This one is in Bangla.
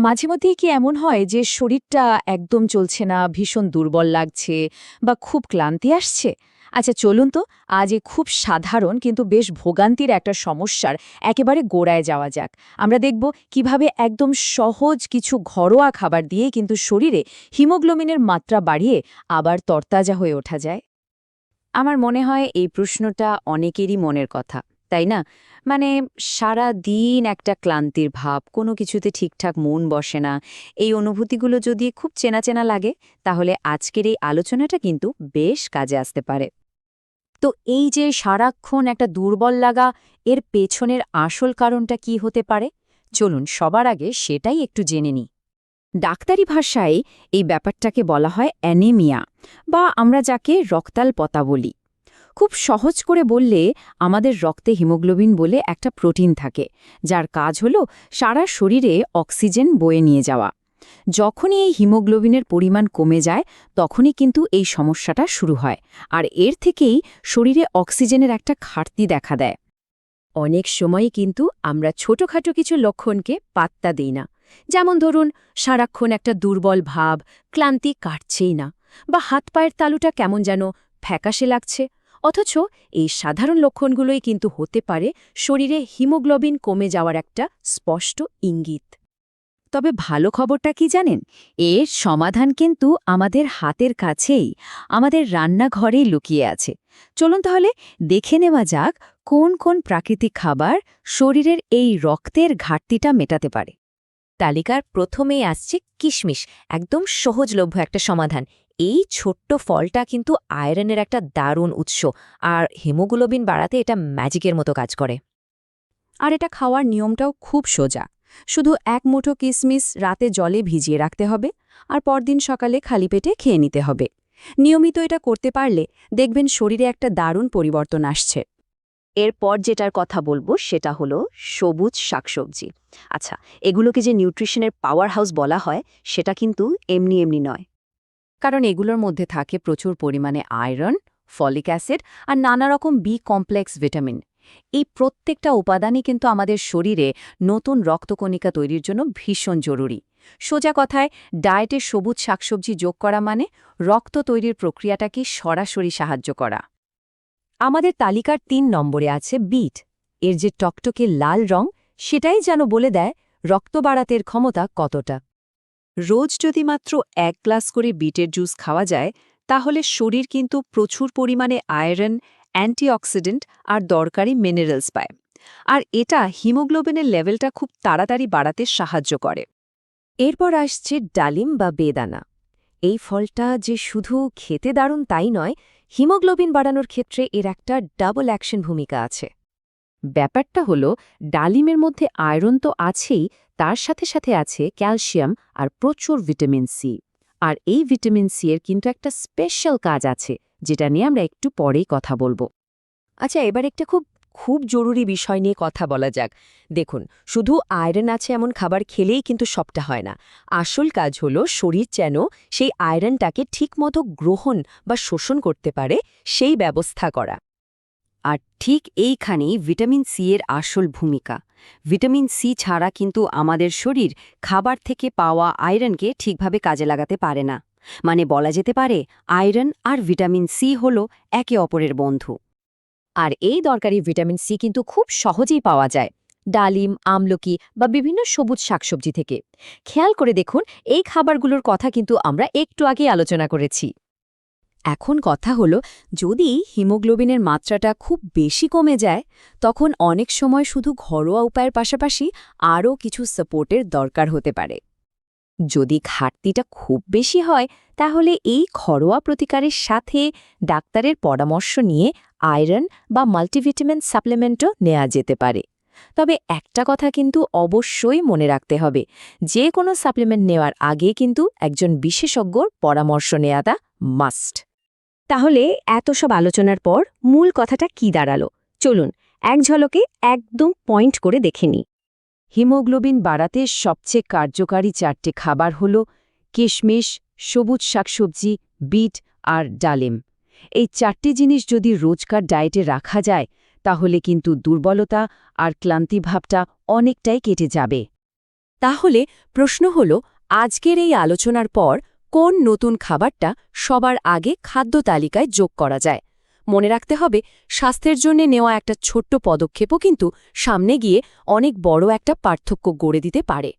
মাঝে মধ্যেই কি এমন হয় যে শরীরটা একদম চলছে না, ভীষণ দুর্বল লাগছে বা খুব ক্লান্তি আসছে? আচ্ছা চলুন তো আজ এই খুব সাধারণ কিন্তু বেশ ভোগান্তির একটা সমস্যার একেবারে গোড়ায় যাওয়া যাক। আমরা দেখব কিভাবে একদম সহজ কিছু ঘরোয়া খাবার দিয়ে কিন্তু শরীরে হিমোগ্লোবিনের মাত্রা বাড়িয়ে আবার তরতাজা হয়ে ওঠা যায়। আমার মনে হয় এই প্রশ্নটা অনেকেরই মনের কথা, তাই না? মানে সারা দিন একটা ক্লান্তির ভাব, কোনো কিছুতে ঠিকঠাক মন বসে না। এই অনুভূতিগুলো যদি খুব চেনা চেনা লাগে, তাহলে আজকের এই আলোচনাটা কিন্তু বেশ কাজে আসতে পারে। তো এই যে সারাক্ষণ একটা দুর্বল লাগা, এর পেছনের আসল কারণটা কি হতে পারে? চলুন সবার আগে সেটাই একটু জেনে নিই। ডাক্তারি ভাষায় এই ব্যাপারটাকে বলা হয় অ্যানিমিয়া, বা আমরা যাকে রক্তাল্পতা বলি। খুব সহজ করে বললে, আমাদের রক্তে হিমোগ্লোবিন বলে একটা প্রোটিন থাকে, যার কাজ হলো সারা শরীরে অক্সিজেন বয়ে নিয়ে যাওয়া। যখনই এই হিমোগ্লোবিনের পরিমাণ কমে যায়, তখনই কিন্তু এই সমস্যাটা শুরু হয়। আর এর থেকেই শরীরে অক্সিজেনের একটা ঘাটতি দেখা দেয়। অনেক সময়ই কিন্তু আমরা ছোটখাটো কিছু লক্ষণকে পাত্তা দিই না। যেমন ধরুন, সারাক্ষণ একটা দুর্বল ভাব, ক্লান্তি কাটছেই না, বা হাত পায়ের তালুটা কেমন যেন ফ্যাকাশে লাগছে। অথচ এই সাধারণ লক্ষণগুলোই কিন্তু হতে পারে শরীরে হিমোগ্লোবিন কমে যাওয়ার একটা স্পষ্ট ইঙ্গিত। তবে ভালো খবরটা কি জানেন? এর সমাধান কিন্তু আমাদের হাতের কাছেই, আমাদের রান্নাঘরেই লুকিয়ে আছে। চলুন তাহলে দেখে নেওয়া যাক কোন কোন প্রাকৃতিক খাবার শরীরের এই রক্তের ঘাটতিটা মেটাতে পারে। তালিকার প্রথমেই আসছে কিশমিশ, একদম সহজলভ্য একটা সমাধান। এই ছোট্ট ফলটা কিন্তু আয়রনের একটা দারুণ উৎস, আর হিমোগ্লোবিন বাড়াতে এটা ম্যাজিকের মতো কাজ করে। আর এটা খাওয়ার নিয়মটাও খুব সোজা। শুধু এক মুঠো কিশমিশ রাতে জলে ভিজিয়ে রাখতে হবে, আর পরদিন সকালে খালি পেটে খেয়ে নিতে হবে। নিয়মিত এটা করতে পারলে দেখবেন শরীরে একটা দারুণ পরিবর্তন আসছে। এরপর যেটার কথা বলবো সেটা হলো সবুজ শাকসবজি। আচ্ছা, এগুলোকে যে নিউট্রিশনের পাওয়ার হাউস বলা হয়, সেটা কিন্তু এমনি এমনি নয়। কারণ এগুলোর মধ্যে থাকে প্রচুর পরিমাণে আয়রন, ফলিক অ্যাসিড আর নানা রকম বি কমপ্লেক্স ভিটামিন। এই প্রত্যেকটা উপাদানই কিন্তু আমাদের শরীরে নতুন রক্তকণিকা তৈরির জন্য ভীষণ জরুরি। সোজা কথায়, ডায়েটে সবুজ শাকসবজি যোগ করা মানে রক্ত তৈরির প্রক্রিয়াটাকে সরাসরি সাহায্য করা। আমাদের তালিকার ৩ নম্বরে আছে বিট। এর যে টকটকে লাল রং, সেটাই যেন বলে দেয় রক্ত বাড়াতের ক্ষমতা কতটা। রোজ যদি মাত্র ১ গ্লাস করে বিটের জুস খাওয়া যায়, তাহলে শরীর কিন্তু প্রচুর পরিমাণে আয়রন, অ্যান্টিঅক্সিডেন্ট আর দরকারি মিনারেলস পায়। আর এটা হিমোগ্লোবিনের লেভেলটা খুব তাড়াতাড়ি বাড়াতে সাহায্য করে। এরপর আসছে ডালিম বা বেদানা। এই ফলটা যে শুধু খেতে দারুণ তাই নয়, হিমোগ্লোবিন বাড়ানোর ক্ষেত্রে এর একটা ডাবল অ্যাকশন ভূমিকা আছে। ব্যাপারটা হলো, ডালিমের মধ্যে আয়রন তো আছেই, তার সাথে সাথে আছে ক্যালসিয়াম আর প্রচুর ভিটামিন সি। আর এই ভিটামিন সি এর কিন্তু একটা স্পেশাল কাজ আছে, যেটা নিয়ে আমরা একটু পরেই কথা বলবো। আচ্ছা, এবার একটা খুব খুব জরুরি বিষয় নিয়ে কথা বলা যাক। দেখুন, শুধু আয়রন আছে এমন খাবার খেলেই কিন্তু সবটা হয় না। আসল কাজ হলো শরীর যেন সেই আয়রনটাকে ঠিকমতো গ্রহণ বা শোষণ করতে পারে, সেই ব্যবস্থা করা। আর ঠিক এইখানেই ভিটামিন সি এর আসল ভূমিকা। ভিটামিন সি ছাড়া কিন্তু আমাদের শরীর খাবার থেকে পাওয়া আয়রনকে ঠিকভাবে কাজে লাগাতে পারে না। মানে বলা যেতে পারে, আয়রন আর ভিটামিন সি হল একে অপরের বন্ধু। আর এই দরকারি ভিটামিন সি কিন্তু খুব সহজেই পাওয়া যায় ডালিম, আমলকি বা বিভিন্ন সবুজ শাকসবজি থেকে। খেয়াল করে দেখুন, এই খাবারগুলোর কথা কিন্তু আমরা একটু আগে আলোচনা করেছি। এখন কথা হলো, যদি হিমোগ্লোবিনের মাত্রাটা খুব বেশি কমে যায়, তখন অনেক সময় শুধু ঘরোয়া উপায়ের পাশাপাশি আরও কিছু সাপোর্টের দরকার হতে পারে। যদি ঘাটতিটা খুব বেশি হয়, তাহলে এই ঘরোয়া প্রতিকারের সাথে ডাক্তারের পরামর্শ নিয়ে আয়রন বা মাল্টিভিটামিন সাপ্লিমেন্টও নেওয়া যেতে পারে। তবে একটা কথা কিন্তু অবশ্যই মনে রাখতে হবে, যে কোনো সাপ্লিমেন্ট নেওয়ার আগে কিন্তু একজন বিশেষজ্ঞর পরামর্শ নেওয়াটা মাস্ট। তাহলে এত সব আলোচনার পর মূল কথাটা কি দাঁড়ালো? চলুন এক ঝলকে একদম পয়েন্ট করে দেখে নিই। হিমোগ্লোবিন বাড়াতে সবচেয়ে কার্যকারী ৪টে খাবার হল কিশমিশ, সবুজ শাকসবজি, বিট আর ডালিম। এই ৪টে জিনিস যদি রোজকার ডায়েটে রাখা যায়, তাহলে কিন্তু দুর্বলতা আর ক্লান্তিভাবটা অনেকটাই কেটে যাবে। তাহলে প্রশ্ন হল, আজকের এই আলোচনার পর কোন নতুন খাবারটা সবার আগে খাদ্য তালিকায় যোগ করা যায়? মনে রাখতে হবে, স্বাস্থ্যের জন্য নেওয়া একটা ছোট্ট পদক্ষেপও কিন্তু সামনে গিয়ে অনেক বড় একটা পার্থক্য গড়ে দিতে পারে।